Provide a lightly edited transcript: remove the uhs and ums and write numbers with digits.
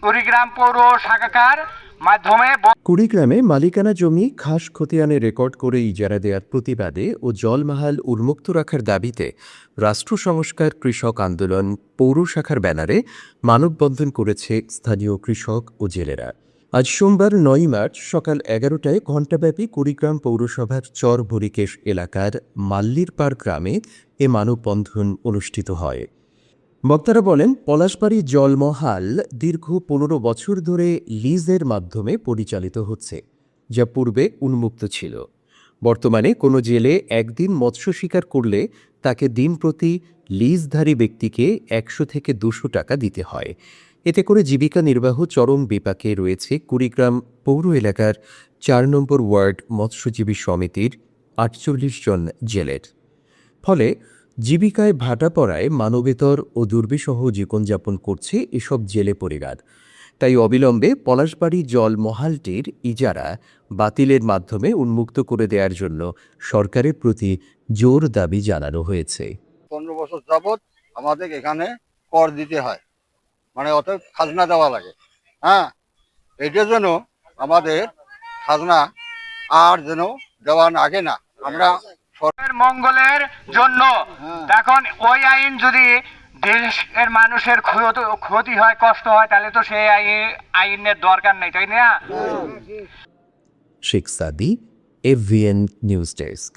কুড়িগ্রাম পৌর শাখার মাধ্যমে কুড়িগ্রামে মালিকানা জমি খাস খতিয়ানে রেকর্ড করে ইজারা দেওয়ার প্রতিবাদে ও জলমহাল উন্মুক্ত রাখার দাবিতে রাষ্ট্র সংস্কার কৃষক আন্দোলন পৌর শাখার ব্যানারে মানববন্ধন করেছে স্থানীয় কৃষক ও জেলেরা। আজ সোমবার ৯ মার্চ সকাল ১১টায় ঘণ্টাব্যাপী কুড়িগ্রাম পৌরসভার চর বরিকেশ এলাকার মাল্লিরপাড় গ্রামে এ মানববন্ধন অনুষ্ঠিত হয়। বক্তারা বলেন, পলাশবাড়ী জলমহাল দীর্ঘ ১৫ বছর ধরে লিজের মাধ্যমে পরিচালিত হচ্ছে, যা পূর্বে উন্মুক্ত ছিল। বর্তমানে কোনো জেলে একদিন মৎস্য শিকার করলে তাকে দিন প্রতি লিজধারী ব্যক্তিকে ১০০ থেকে ২০০ টাকা দিতে হয়। এতে করে জীবিকা নির্বাহ চরম বিপাকে রয়েছে কুড়িগ্রাম পৌর এলাকার ৪ নম্বর ওয়ার্ড মৎস্যজীবী সমিতির ৪৮ জন জেলের। ফলে জীবিকায় ভাটা পড়ায় মানবেতর ও দুর্বিষহ জীবনযাপন করছে এসব জেলে পরিবার। তাই অবিলম্বে পলাশবাড়ী জলমহালটির ইজারা বাতিলের মাধ্যমে উন্মুক্ত করে দেওয়ার জন্য সরকারের প্রতি জোর দাবি জানানো হয়েছে। 15 বছর যাবৎ আমাদের এখানে কর দিতে হয়, মানে অর্থাৎ খাজনা দেওয়া লাগে। হ্যাঁ, এটার জন্য আমাদের খাজনা আর যেন দেওয়া লাগে না। আমরা মঙ্গলের জন্য এখন ওই আইন যদি দেশের মানুষের ক্ষতি হয়, কষ্ট হয়, তাহলে তো সেই আইনের দরকার নেই, তাই না? শেখ সাদি, এফভিএন নিউজ ডেস্ক।